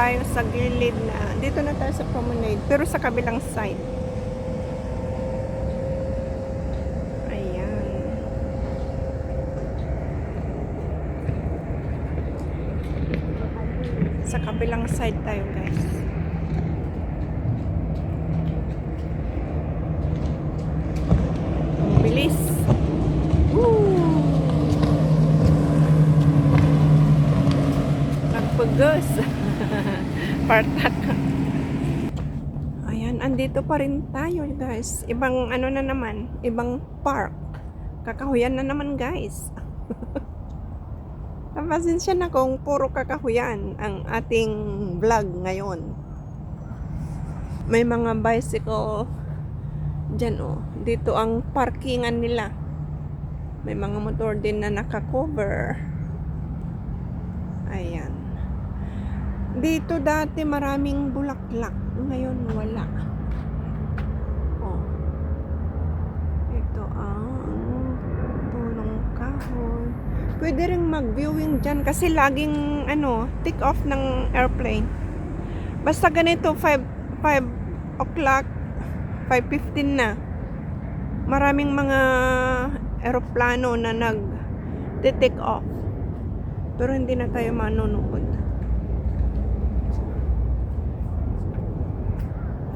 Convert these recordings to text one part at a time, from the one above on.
tayo sa gilid na, dito na tayo sa promenade, pero sa kabilang side. Ayan. Sa kabilang side tayo, guys. Ang bilis. Woo! Nagpagos. Partak. Ayan, andito pa rin tayo, guys. Ibang ano na naman, ibang park. Kakahuyan na naman, guys. Pasensya na kung puro kakahuyan ang ating vlog ngayon. May mga bicycle dyan, oh. Dito ang parkingan nila. May mga motor din na naka-cover. Ayan. Dito dati maraming bulaklak. Ngayon wala. Oh. Ito ang punong kahoy. Pwede rin mag-viewing dyan kasi laging take off ng airplane. Basta ganito 5 o'clock, 5:15 na. Maraming mga eroplano na nag-take off. Pero hindi na tayo manonood.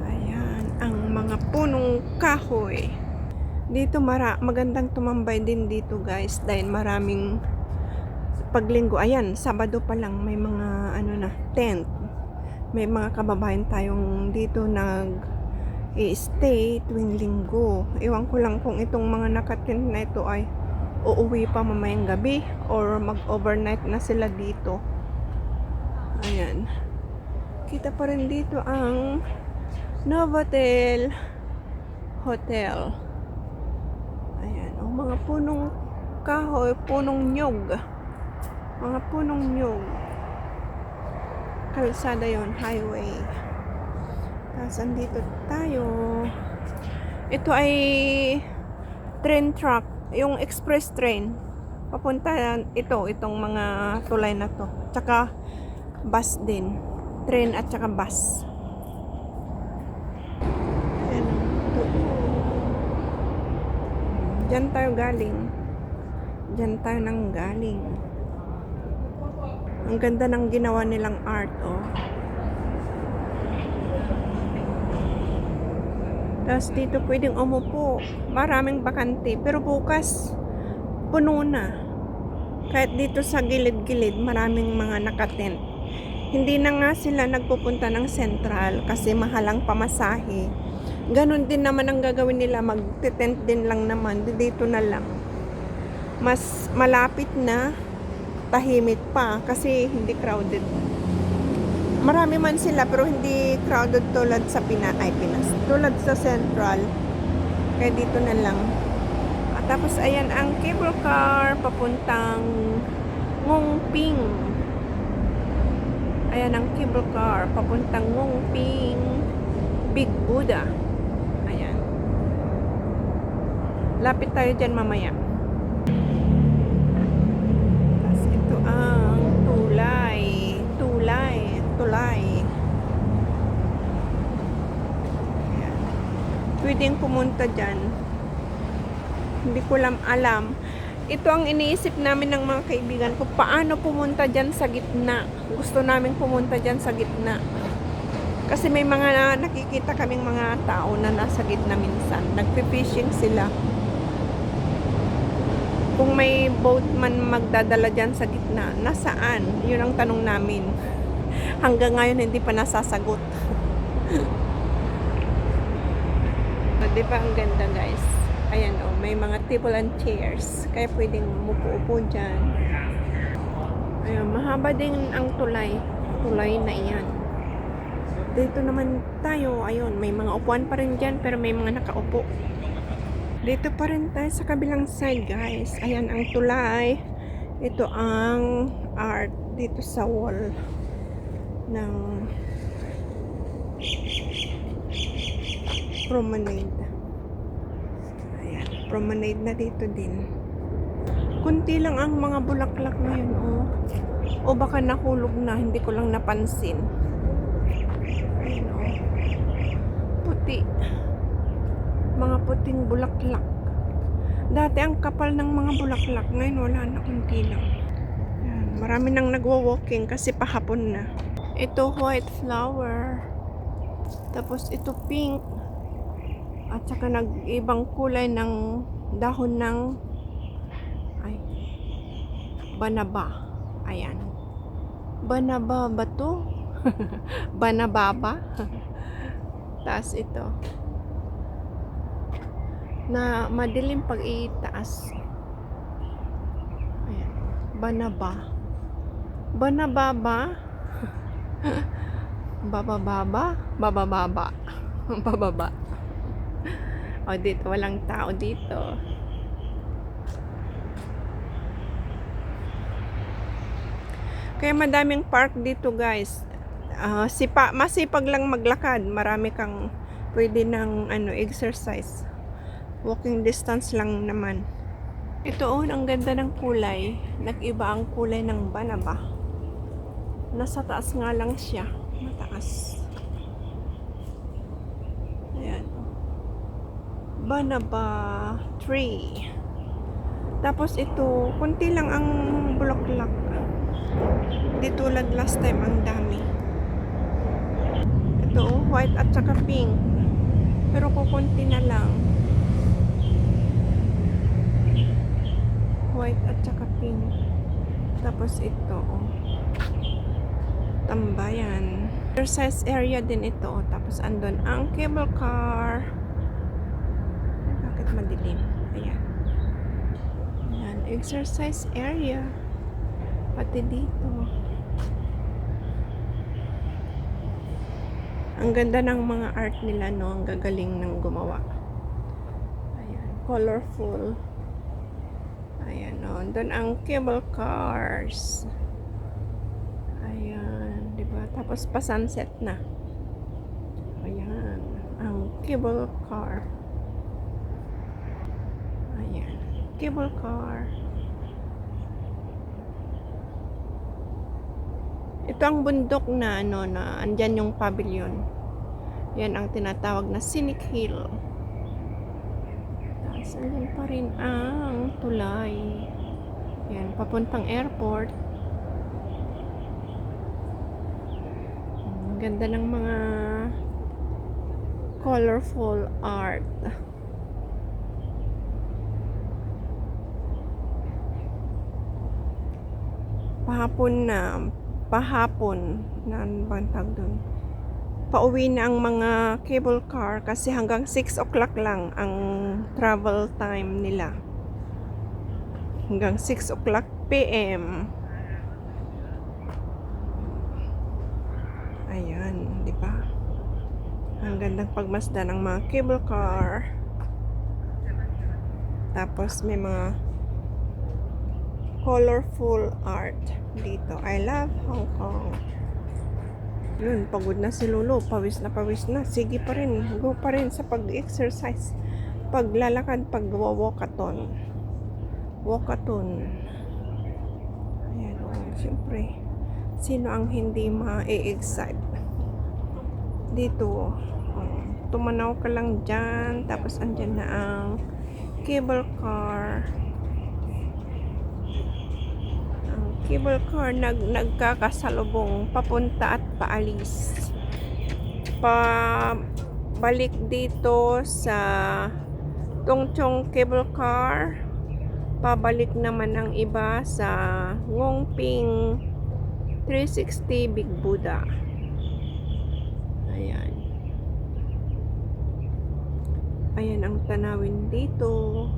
Ayan, ang mga punong kahoy. Dito magandang tumambay din dito, guys, dahil maraming paglinggo. Ayan, Sabado pa lang may mga tent. May mga kababayan tayong dito nag-i-stay tuwing linggo. Ewan ko lang kung itong mga nakatent na ito ay uuwi pa mamayang gabi or mag-overnight na sila dito. Ayan. Kita pa rin dito ang Novotel Hotel. Ayan. O, mga punong kahoy, punong nyug. Mga punong nyug. Kalsada yon, highway. Tapos andito tayo. Ito ay train track, yung express train. Papunta itong mga tulay na to. Tsaka bus din. Train at tsaka bus. Ayan. Diyan tayo galing. Diyan tayo nang galing. Ang ganda ng ginawa nilang art, oh. Tapos dito pwedeng umupo. Maraming bakante. Pero bukas, puno na. Kahit dito sa gilid-gilid, maraming mga nakatent. Hindi na nga sila nagpupunta ng Central kasi mahalang pamasahe. Ganon din naman ang gagawin nila. Magte-tent din lang naman. Dito na lang. Mas malapit na, tahimik pa kasi hindi crowded. Marami man sila pero hindi crowded tulad sa Pinas. Tulad sa Central. Kaya dito na lang. At tapos ayan ang cable car papuntang Ngongping. Ayan ang cable car papuntang Ngongping Big Buddha. Ayan. Lapit tayo dyan mamaya. Ang tulay. Ayan. Pwedeng pumunta dyan. Hindi ko alam. Ito ang iniisip namin ng mga kaibigan ko. Paano pumunta dyan sa gitna? Gusto namin pumunta dyan sa gitna. Kasi may mga nakikita kaming mga tao na nasa gitna minsan. Nagpe-fishing sila. Kung may boat man magdadala dyan sa gitna, nasaan? Yun ang tanong namin. Hanggang ngayon hindi pa nasasagot. Di ba ang ganda, guys? Ayan, oh, may mga table and chairs. Kaya pwedeng mupo-upo dyan. Ayan, mahaba din ang tulay. Tulay na iyan. Dito naman tayo, ayun, may mga upuan pa rin dyan, pero may mga nakaupo. Dito pa rin tayo sa kabilang side, guys. Ayan ang tulay. Ito ang art dito sa wall ng promenade. Ayan, promenade na dito din. Kunti lang ang mga bulaklak ngayon, oh. O baka nahulog na, hindi ko lang napansin. puti. Mga puting bulaklak. Dati ang kapal ng mga bulaklak. Ngayon wala na, kunti lang. Yan. Marami nang nagwo-walking kasi pahapon na. Ito white flower. Tapos ito pink. At saka nag-ibang kulay ng dahon ng banaba. Ayan. Banaba ba to? Banababa. Taas ito. Na madilim pag itaas. Ayan. Banaba. Banababa. Babababa. Babababa. Bababa. O dito, walang tao dito. Kaya madaming park dito guys. Masipag lang maglakad. Marami kang pwede ng exercise. Walking distance lang naman. Ito ang ganda ng kulay. Nag-iba ang kulay ng banaba. Nasa taas nga lang siya. Mataas. Ayan. Banaba tree. Tapos ito, kunti lang ang bulaklak. Di tulad last time, ang dami. Ito, white at saka pink. Pero kukunti na lang. White at saka pink. Tapos ito, tambayan. Exercise area din ito. Tapos andun ang cable car. Bakit madilim? Ayan. Ayan, exercise area. Pati dito. Ang ganda ng mga art nila, no? Ang gagaling ng gumawa. Ayan, colorful. Ayan, no? Doon ang cable cars. Ayan, di ba? Tapos pa sunset na. Ayan, ang cable car. Ayan, cable car. Ito ang bundok na na andyan yung pavilion. Yan ang tinatawag na Scenic Hill. Tapos andyan pa rin ang tulay. Yan, papuntang airport. Ang ganda ng mga colorful art. Pahapon na bantag doon. Pauwi na ang mga cable car kasi hanggang 6 o'clock lang ang travel time nila. Hanggang 6 o'clock PM. Ayan, di ba? Ang gandang pagmasdan ng mga cable car. Tapos may mga colorful art dito. I love Hong Kong. Yun, pagod na si Lolo. Pawis na pawis na. Sige pa rin. Go pa rin sa pag-exercise. Paglalakad, pag-walkathon. Walkathon. Ayan, siyempre. Sino ang hindi ma-excite? Dito. Tumanaw ka lang dyan. Tapos andyan na ang cable car. Cable car nagkakasalubong papunta at paalis. Balik dito sa Tongchong cable car. Pabalik naman ang iba sa Ngongping 360 Big Buddha. Ayan. Ayan ang tanawin dito.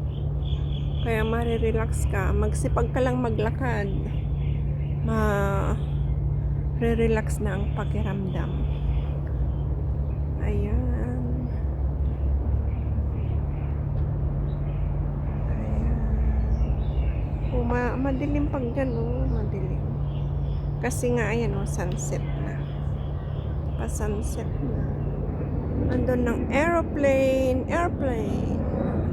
Kaya marirelax ka. Magsipag ka lang maglakad. Re-relax na ang pakiramdam. Ayan. Ayan. Madilim pag dyan, madilim. Kasi nga, ayan, sunset na. Pa-sunset na. Andun ng airplane.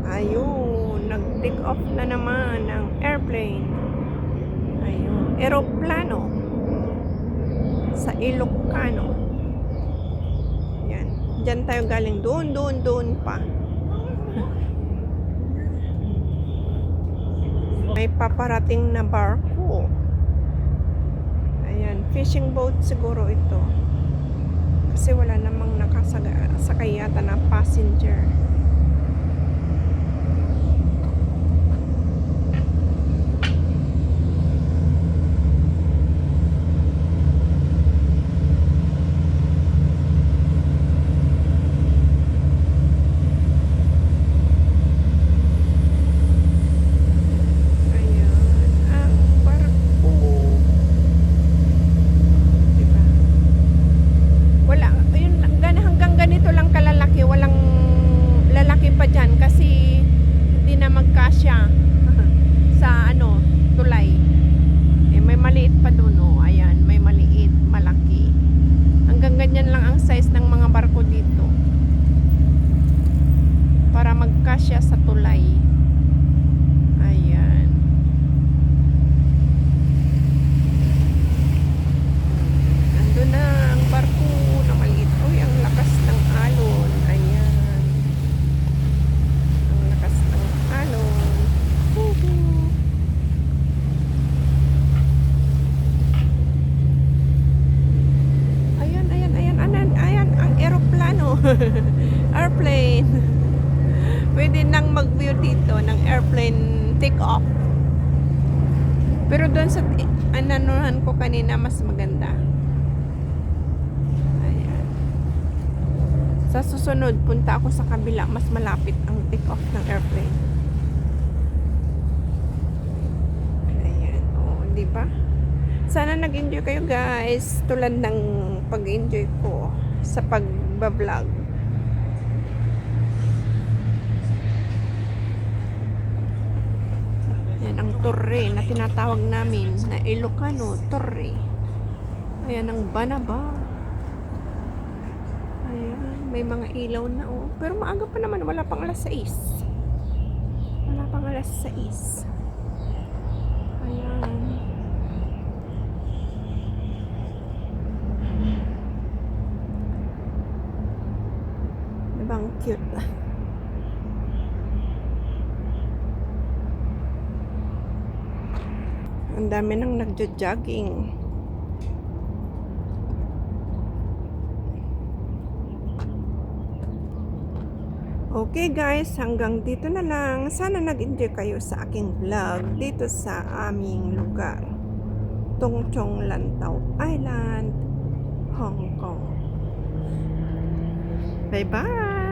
Ayun, nag-take off na naman ang airplane. Ayun, aeroplano sa Ilocano. Yan, dyan tayo galing. Doon pa. May paparating na barko. Ayan, fishing boat siguro ito. Kasi wala namang nakasakay yata na passenger. Kasi hindi na magkasya sa tulay. May maliit pa doon, ayan, may maliit, malaki. Hanggang ganyan lang ang size ng mga barko dito para magkasya sa tulay. Ayan. Andun na ang barko na maliit. Uy, ang lakas ng alon. Ayan. Airplane. Pwede nang mag-view dito ng airplane take off. Pero doon sa ananuhan ko kanina mas maganda. Ayan. Sa susunod punta ako sa kabila, mas malapit ang take off ng airplane. Ayan, di ba? Sana nag-enjoy kayo guys, tulad ng pag-enjoy ko sa pag-vlog. Yan ang torre na tinatawag namin na Ilocano Torre. Ayan ang Banaba. Ayan, may mga ilaw na pero maaga pa naman, wala pang alas 6. Wala pang alas 6. Ayan. Bang cute. Ang dami nang nagjo-jogging. Okay guys, hanggang dito na lang. Sana nag-enjoy kayo sa aking vlog dito sa aming lugar, Tung Chong Lantau Island, Hong Kong. Bye bye.